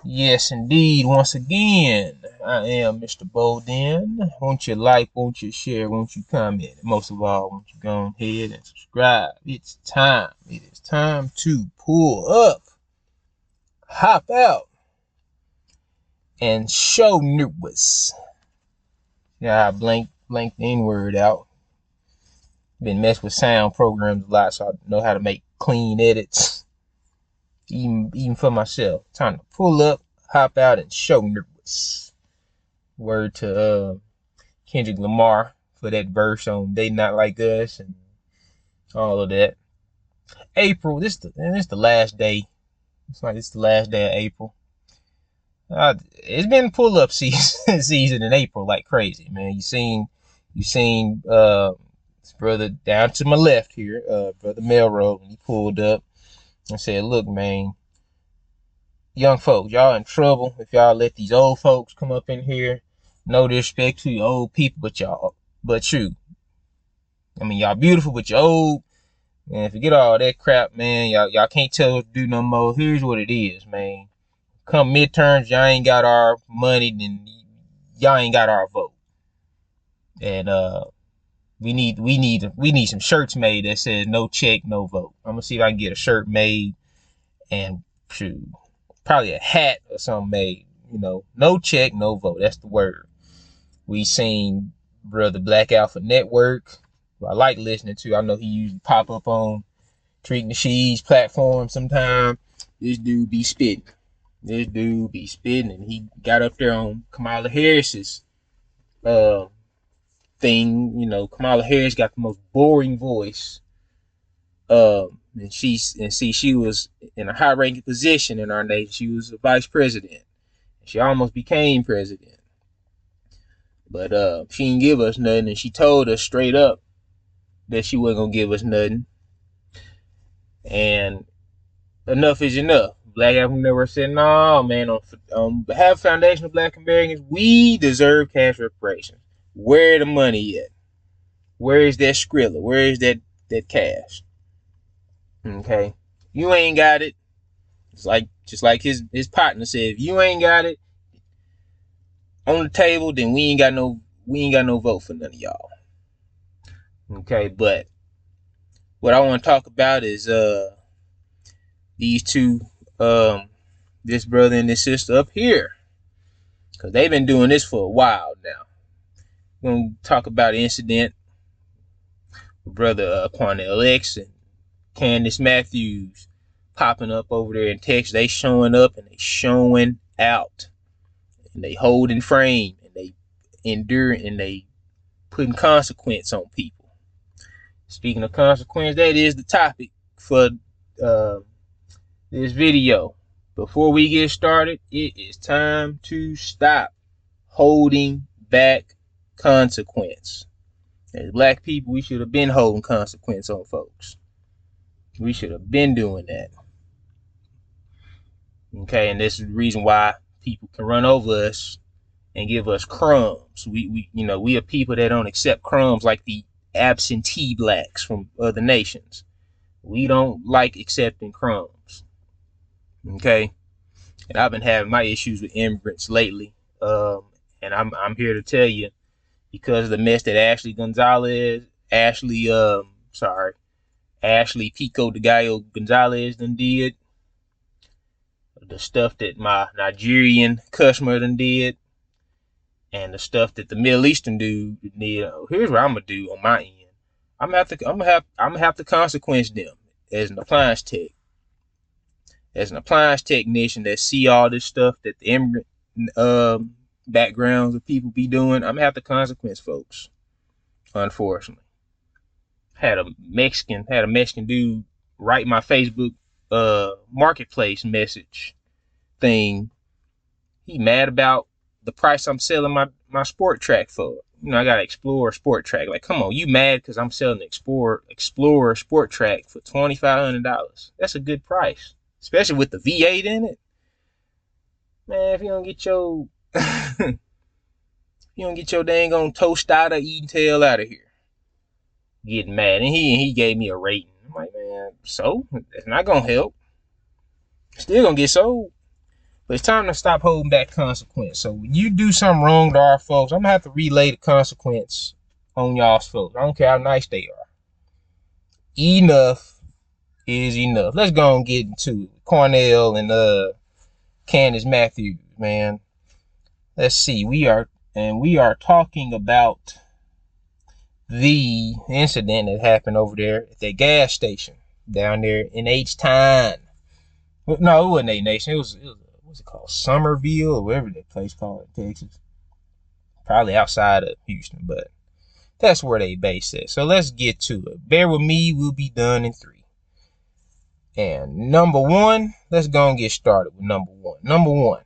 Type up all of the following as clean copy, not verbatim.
Yes, indeed. Once again, I am Mr. Bolden. Won't you like, won't you share, won't you comment? And most of all, won't you go ahead and subscribe? It's time. It is time to pull up, hop out, and show news. Yeah, I blanked the N-word out. Been messed with sound programs a lot, so I know how to make clean edits, even for myself. Time to pull up, hop out, and show news. Word to Kendrick Lamar for that verse on "They Not Like Us" and all of that. April, this the last day. It's like it's the last day of April. It's been pull up season season in April like crazy, man. You seen this brother down to my left here, brother Melrose, when he pulled up and said, "Look, man, young folks, y'all in trouble if y'all let these old folks come up in here. No disrespect to you old people, but you. I mean, y'all beautiful, but you're old. And forget all that crap, man. Y'all can't tell us to do no more. Here's what it is, man. Come midterms, y'all ain't got our money, then y'all ain't got our vote. And we need some shirts made that says no check, no vote. I'm gonna see if I can get a shirt made and shoot, probably a hat or something made. No check, no vote. That's the word. We seen brother Black Alpha Network, who I like listening to. I know he usually pop up on Treating the She's platform sometime. This dude be spitting. And he got up there on Kamala Harris's uh thing. Kamala Harris got the most boring voice. She was in a high ranking position in our nation. She was a vice president. She almost became president. But she didn't give us nothing, and she told us straight up that she wasn't gonna give us nothing. And enough is enough. Black African Network said, "No, man. On behalf of Foundation of Black Americans, we deserve cash reparations. Where the money at? Where is that Skrilla? Where is that cash? Okay, you ain't got it. It's like just like his partner said, if you ain't got it on the table, then we ain't got no vote for none of y'all. Okay, but what I want to talk about is these two this brother and this sister up here, because they've been doing this for a while now. We're gonna talk about an incident with brother Quanell X and Candice Matthews popping up over there in Texas. They showing up and they showing out, and they holding frame, and they enduring, and they putting consequence on people. Speaking of consequence, that is the topic for uh, this video. Before we get started, it is time to stop holding back consequence. As black people, we should have been holding consequence on folks. We should have been doing that. Okay, and this is the reason why people can run over us and give us crumbs. We are people that don't accept crumbs like the absentee blacks from other nations. We don't like accepting crumbs. Okay, and I've been having my issues with immigrants lately, and I'm here to tell you, because of the mess that Ashley Pico de Gallo Gonzalez done did, the stuff that my Nigerian customer done did, and the stuff that the Middle Eastern dude did. Here's what I'm gonna do on my end. I'm gonna have to consequence them as an appliance tech, as an appliance technician that see all this stuff that the immigrant backgrounds of people be doing. I'm gonna have to consequence folks. Unfortunately, had a Mexican dude write my Facebook marketplace message thing. He mad about the price I'm selling my sport track for. I got an Explorer sport track. Like, come on, you mad because I'm selling an Explorer sport track for $2,500? That's a good price, especially with the V8 in it. Man, if you don't get your if you don't get your dang on tostada eating tail out of here, getting mad. And he gave me a rating. I'm like, man, so that's not gonna help. Still gonna get sold. But it's time to stop holding back consequence. So when you do something wrong to our folks, I'm gonna have to relay the consequence on y'all's folks. I don't care how nice they are. Enough is enough. Let's go and get into it. Quanell and Candice Matthews, man. Let's see. We are talking about the incident that happened over there at that gas station down there in H-Town. No, it wasn't H-Nation. It was what's it called? Somerville or whatever that place called in Texas. Probably outside of Houston, but that's where they base it. So let's get to it. Bear with me. We'll be done in 3. And number 1, let's go and get started with number 1. Number 1,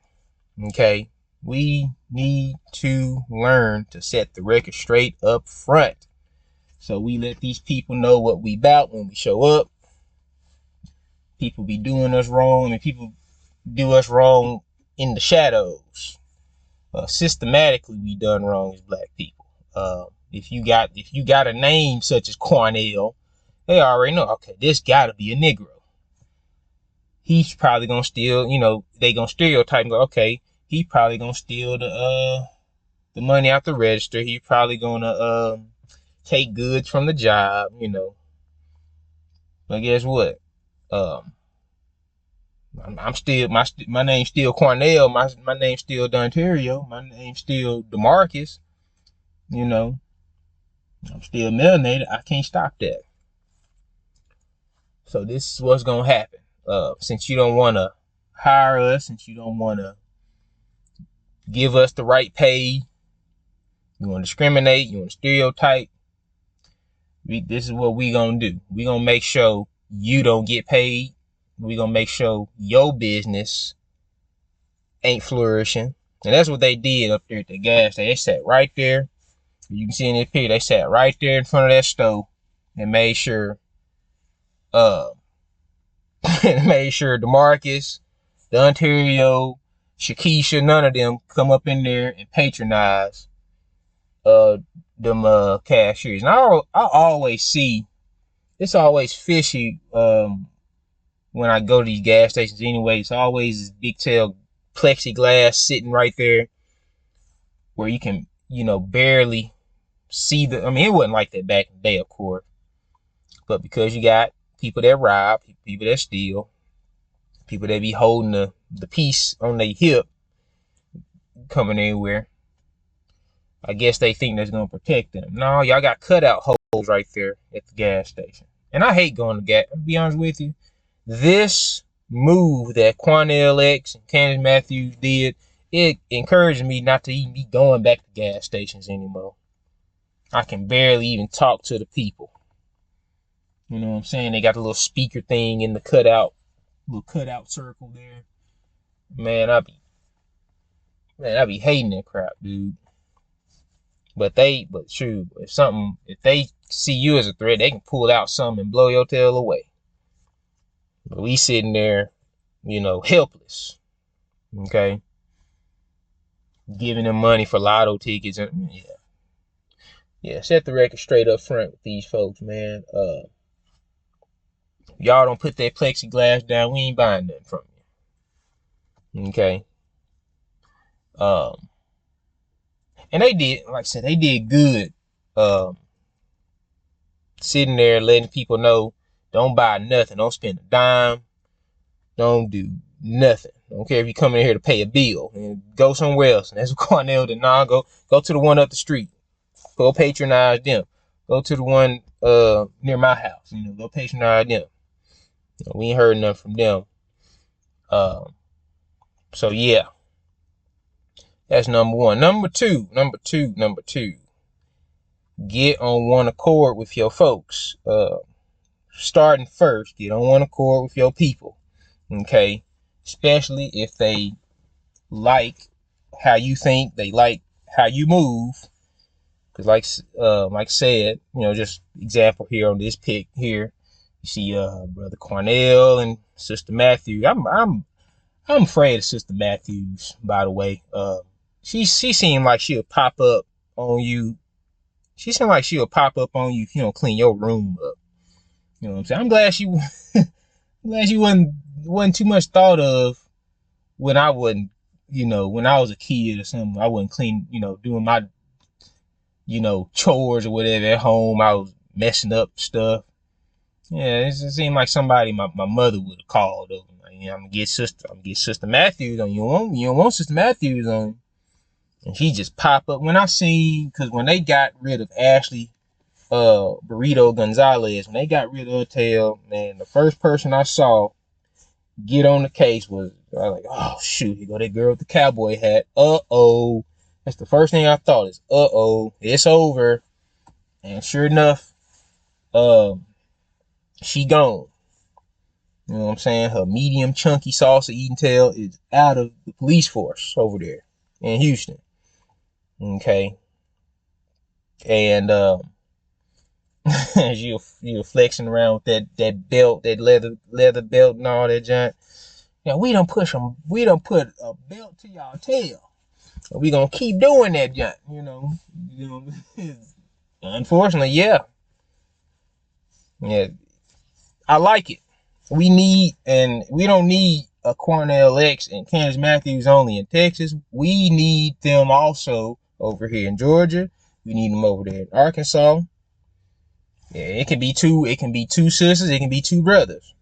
okay, we need to learn to set the record straight up front. So we let these people know what we about when we show up. People be doing us wrong, and people do us wrong in the shadows. Systematically, we done wrong as black people. If you got a name such as Quanell, they already know. Okay, this got to be a Negro. He's probably gonna steal. They gonna stereotype. Okay, he probably gonna steal the money out the register. He probably gonna take goods from the job. But guess what? I'm still my name's still Quanell. My name's still Dontario. My name's still DeMarcus. I'm still melanated. I can't stop that. So this is what's gonna happen. Since you don't want to hire us, since you don't want to give us the right pay, you want to discriminate, you want to stereotype. This is what we gonna do. We gonna make sure you don't get paid. We gonna make sure your business ain't flourishing. And that's what they did up there at the gas station. They sat right there. You can see in this picture, they sat right there in front of that stove and made sure DeMarcus, the Ontario, Shakisha, none of them come up in there and patronize them cashiers. And I always see, it's always fishy when I go to these gas stations anyway. It's always this big tail plexiglass sitting right there where you can, barely see it wasn't like that back in the day, of course. But because you got people that rob, people that steal, people that be holding the piece on their hip coming anywhere, I guess they think that's going to protect them. No, y'all got cutout holes right there at the gas station. And I hate going to gas. To be honest with you, this move that Quanell X and Candice Matthews did, it encouraged me not to even be going back to gas stations anymore. I can barely even talk to the people. You know what I'm saying? They got a little speaker thing in the little cutout circle there. Man, I be hating that crap, dude. But shoot, if they see you as a threat, they can pull out something and blow your tail away. But we sitting there, helpless. Okay? Giving them money for lotto tickets and yeah, set the record straight up front with these folks, man. Y'all don't put that plexiglass down, we ain't buying nothing from you. Okay. And they did, like I said, they did good. Sitting there letting people know, don't buy nothing, don't spend a dime, don't do nothing. Don't care if you come in here to pay a bill, and go somewhere else. And that's what Quanell did. Nah, go to the one up the street. Go patronize them. Go to the one near my house. Go patronize them. We ain't heard nothing from them. So yeah, that's number 1. Number two. Get on one accord with your folks. Starting first, get on one accord with your people. Okay, especially if they like how you think, they like how you move. Because like said, just example here on this pic here, you see Brother Quanell and Sister Matthews. I'm afraid of Sister Matthews, by the way. She seemed like she'll pop up on you. She seemed like she'll pop up on you if you don't clean your room up. You know what I'm saying? I'm glad she wasn't too much thought of when I wasn't, when I was a kid or something, I wasn't clean, doing my, chores or whatever at home. I was messing up stuff. Yeah, it seemed like somebody my mother would have called over. Like, I'm gonna get Sister Matthews on you. Don't want Sister Matthews on you. And she just pop up when I seen, because when they got rid of Ashley Burrito Gonzalez, when they got rid of her tail, man, the first person I saw get on the case was, I was like, oh shoot, here go that girl with the cowboy hat. Uh-oh. That's the first thing I thought is, uh-oh, it's over. And sure enough, she gone. You know what I'm saying? Her medium chunky salsa eating tail is out of the police force over there in Houston. Okay. And you're flexing around with that belt, that leather belt and all that junk. We don't put a belt to y'all tail. We gonna keep doing that junk, Unfortunately, yeah. Yeah. I like it. We don't need a Quanell X and Candice Matthews only in Texas. We need them also over here in Georgia. We need them over there in Arkansas. Yeah, it can be two sisters, it can be two brothers.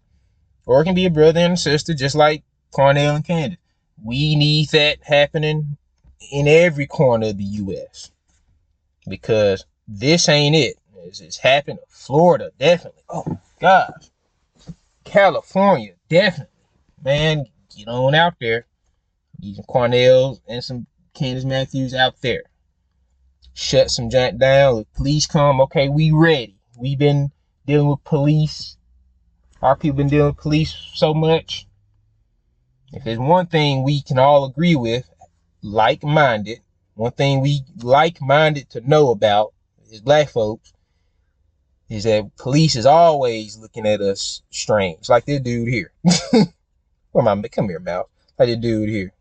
Or it can be a brother and a sister, just like Quanell and Candice. We need that happening in every corner of the US. Because this ain't it. It's happened. Florida, definitely. Oh gosh. California, definitely. Man, get on out there. Get some Quanells and some Candice Matthews out there. Shut some junk down. If police come, okay, we ready. We've been dealing with police. Our people been dealing with police so much. If there's one thing we can all agree with, like-minded, one thing we like-minded to know about as black folks, is that police is always looking at us strange. Like this dude here. Come here, Mal. Like this dude here.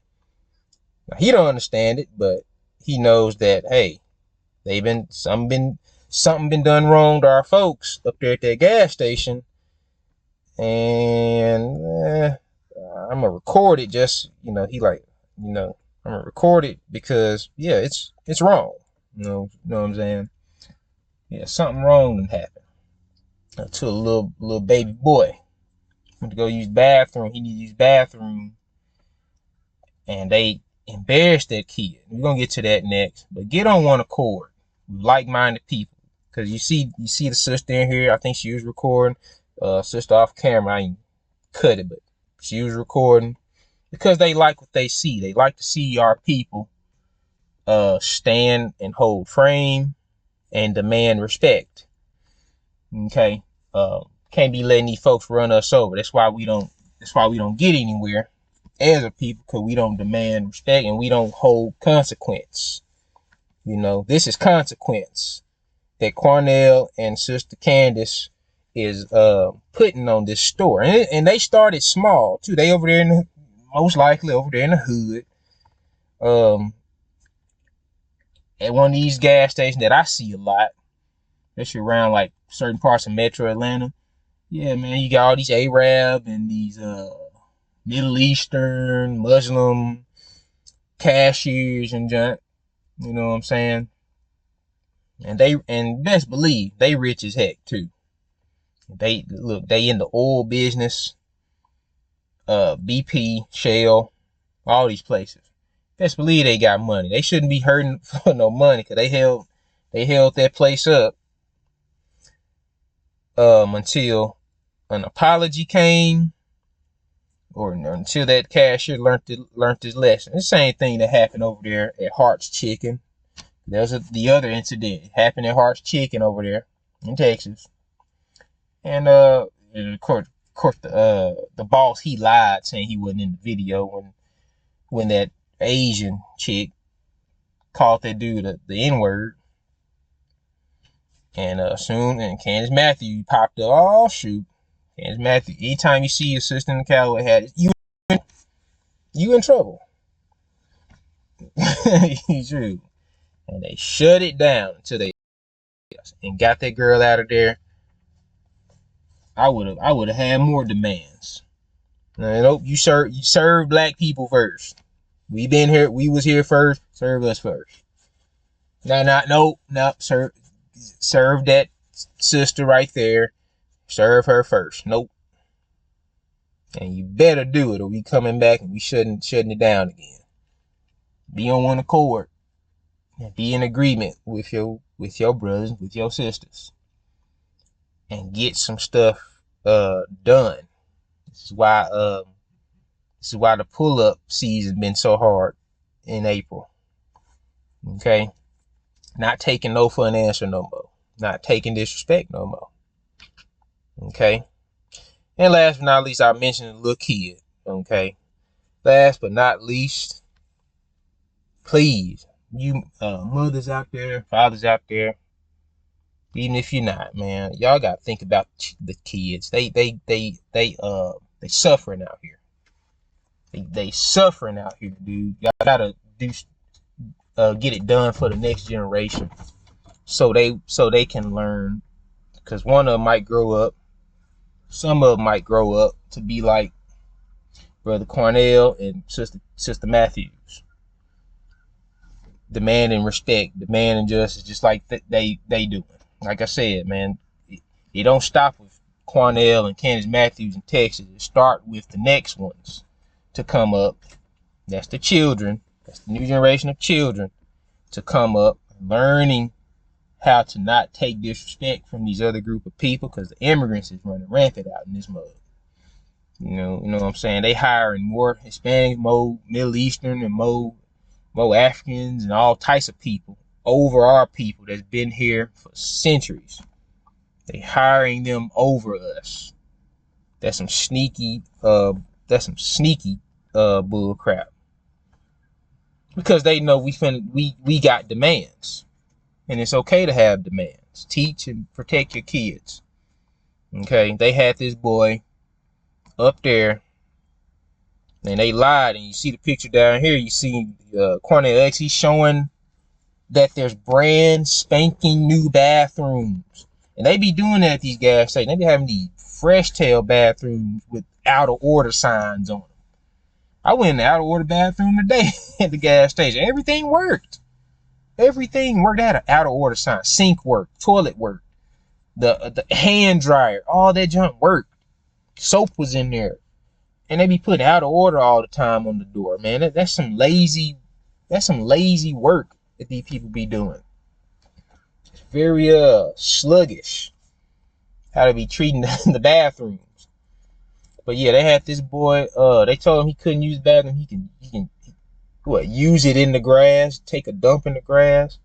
Now, he don't understand it, but he knows that, hey, something been done wrong to our folks up there at that gas station, and I'm gonna record it. Just I'm gonna record it because yeah, it's wrong. Know what I'm saying? Yeah, something wrong done happened to a little baby boy. Went to go use the bathroom. He needs to use the bathroom, and they embarrassed that kid. We're gonna get to that next, but get on one accord, like-minded people, because you see the sister in here. I think she was recording. Sister off camera. I ain't cut it, but she was recording because they like what they see. They like to see our people stand and hold frame and demand respect. Okay, can't be letting these folks run us over. That's why we don't get anywhere as a people, because we don't demand respect and we don't hold consequence. This is consequence that Quanell and Sister Candice is putting on this store, and they started small too. They over there most likely over there in the hood, at one of these gas stations that I see a lot, especially around like certain parts of Metro Atlanta. Yeah, man, you got all these Arab and these Middle Eastern, Muslim cashiers and junk. You know what I'm saying? And best believe they rich as heck too. They in the oil business, BP, Shell, all these places. Best believe they got money. They shouldn't be hurting for no money, because they held that place up until an apology came, or until that cashier learned his lesson. The same thing that happened over there at Hart's Chicken. There's the other incident. It happened at Hart's Chicken over there in Texas. And of course the boss, he lied saying he wasn't in the video when that Asian chick called that dude the N-word. And Candice Matthews popped up. Oh shoot. Candice Matthews, anytime you see your sister in the cowboy hat, you in trouble. True. And they shut it down until they and got that girl out of there. I would have had more demands. Nope, you serve black people first. We was here first. Serve us first. No, serve that sister right there. Serve her first. Nope. And you better do it, or we coming back and we shutting it down again. Be on one accord. Be in agreement with your brothers, with your sisters, and get some stuff done. This is why the pull-up season been so hard in April. Okay? Not taking no for an answer no more. Not taking disrespect no more. Okay? And last but not least, I mentioned the little kid. Okay? Last but not least, please, you mothers out there, fathers out there, even if you're not, man, y'all gotta think about the kids. They suffering out here. They suffering out here, dude. Y'all gotta get it done for the next generation, so they can learn. Because one of them might grow up, some of them might grow up to be like Brother Quanell and Sister Matthews, demanding respect, demanding justice, just like they do. Like I said, man, it don't stop with Quanell and Candice Matthews in Texas. It start with the next ones to come up. That's the children. That's the new generation of children to come up, learning how to not take disrespect from these other group of people, because the immigrants is running rampant out in this mud. You know what I'm saying? They hiring more Hispanics, more Middle Eastern, and more Africans, and all types of people over our people that's been here for centuries. They hiring them over us. That's some sneaky bull crap. Because they know we got demands. And it's okay to have demands. Teach and protect your kids. Okay, they had this boy up there, and they lied. And you see the picture down here. You see Quanell X. He's showing that there's brand spanking new bathrooms, and they be doing that at these gas stations. They be having these fresh tail bathrooms with out of order signs on them. I went in the out of order bathroom today at the gas station. Everything worked. Everything worked. They had an out of order sign. Sink worked. Toilet worked. The hand dryer. All that junk worked. Soap was in there. And they be putting out of order all the time on the door, man. That's some lazy work that these people be doing. It's very sluggish how to be treating the bathrooms. But yeah, they had this boy, they told him he couldn't use the bathroom. He can use it in the grass, take a dump in the grass.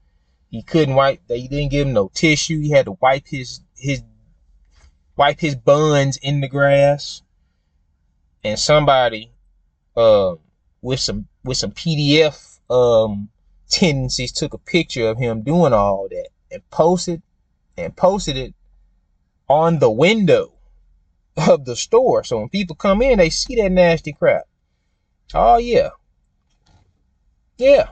He couldn't wipe. They didn't give him no tissue. He had to wipe his buns in the grass. And somebody with some PDF tendencies took a picture of him doing all that and posted it on the window of the store. So when people come in, they see that nasty crap. Oh yeah. Yeah.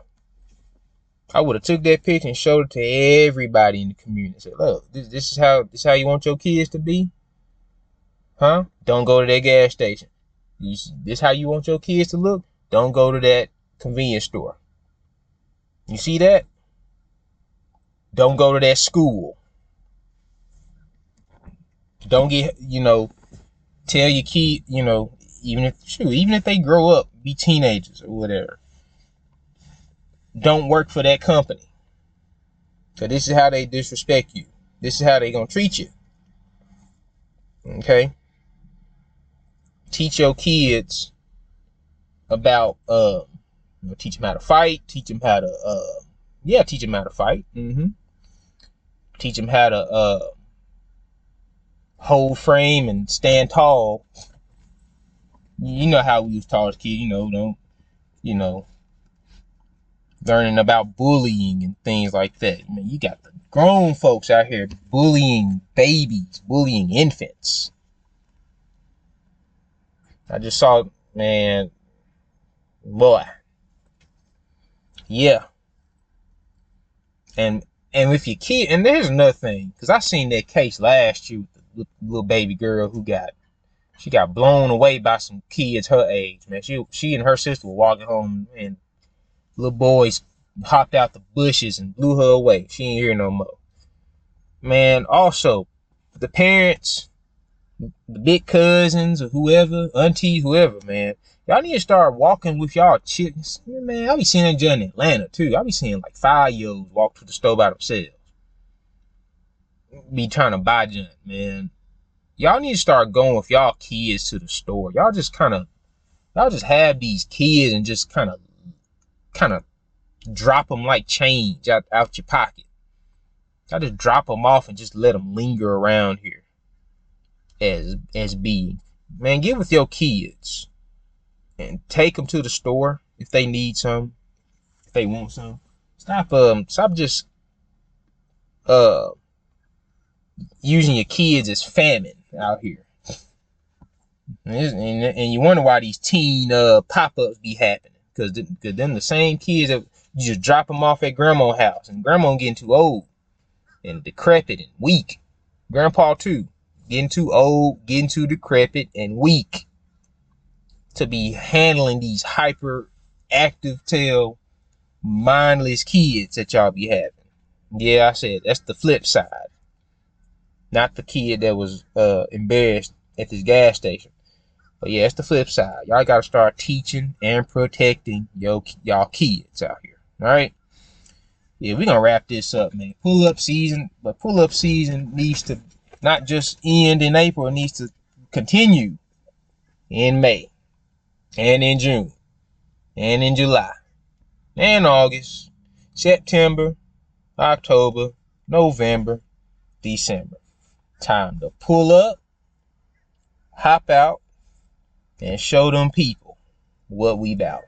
I would have took that picture and showed it to everybody in the community. Said, look, this is how you want your kids to be? Huh? Don't go to that gas station. This how you want your kids to look? Don't go to that convenience store. You see that? Don't go to that school. Don't get, tell your kid, even if they grow up, be teenagers or whatever, don't work for that company. So this is how they disrespect you. This is how they gonna treat you. Okay? Teach your kids about teach them how to fight, teach them how to fight. Teach them how to hold frame and stand tall. You know how we was taught as kids, learning about bullying and things like that. I mean, you got the grown folks out here bullying babies, bullying infants. I just saw, man, boy. Yeah. And with your kid, and there's another thing, because I seen that case last year with the little baby girl who got She got blown away by some kids her age, man. She and her sister were walking home, and little boys hopped out the bushes and blew her away. She ain't here no more. Man, also, the parents, the big cousins or whoever, aunties, whoever, man, y'all need to start walking with y'all children. Man, I be seeing that in Atlanta too. I be seeing like 5-year-olds walk to the store by themselves. Be trying to buy junk, man. Y'all need to start going with y'all kids to the store. Y'all just have these kids and just kind of drop them like change out your pocket. I just drop them off and just let them linger around here as being. Man, get with your kids and take them to the store if they need some, if they want some. Stop just using your kids as famine out here. And you wonder why these teen pop-ups be happening, because them the same kids that you just drop them off at grandma's house, and grandma getting too old and decrepit and weak. Grandpa too, getting too old, getting too decrepit and weak to be handling these hyper active tail mindless kids that y'all be having. Yeah, I said that's the flip side. Not the kid that was embarrassed at this gas station. But yeah, it's the flip side. Y'all gotta start teaching and protecting y'all kids out here. Alright? Yeah, we're gonna wrap this up, man. Pull-up season needs to not just end in April, it needs to continue in May and in June and in July and August, September, October, November, December. Time to pull up, hop out, and show them people what we about.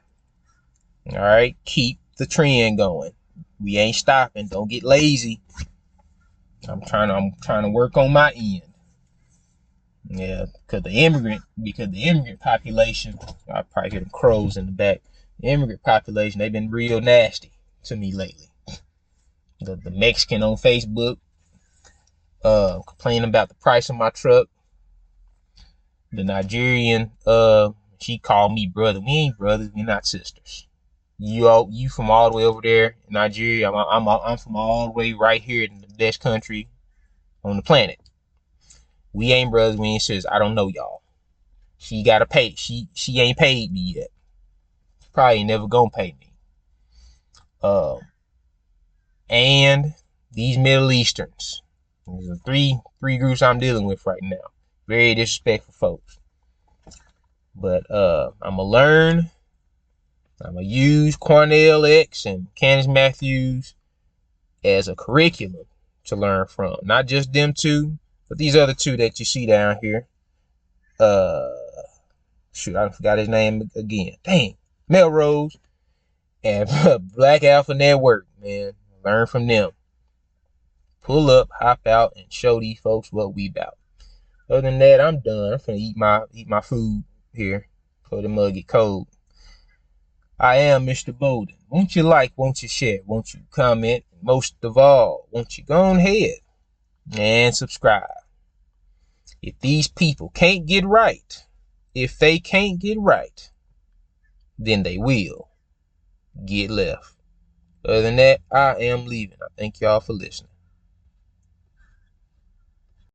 All right, keep the trend going. We ain't stopping. Don't get lazy. I'm trying to work on my end. Yeah, because the immigrant population, I probably hear them crows in the back. The immigrant population, they've been real nasty to me lately. The Mexican on Facebook, complaining about the price of my truck. The Nigerian, she called me brother. We ain't brothers. We're not sisters. You from all the way over there in Nigeria. I'm from all the way right here in the best country on the planet. We ain't brothers. We ain't sisters. I don't know y'all. She gotta pay. She ain't paid me yet. Probably ain't never gonna pay me. And these Middle Easterns. These are three groups I'm dealing with right now. Very disrespectful folks. But I'ma learn. I'ma use Quanell X and Candice Matthews as a curriculum to learn from. Not just them two, but these other two that you see down here. Shoot, I forgot his name again. Dang. Melrose and Black Alpha Network, man. Learn from them. Pull up, hop out, and show these folks what we about. Other than that, I'm done. I'm finna eat my food here before the mug get cold. I am Mr. Bolden. Won't you like, won't you share, won't you comment? Most of all, won't you go ahead and subscribe? If these people can't get right, then they will get left. Other than that, I am leaving. I thank y'all for listening.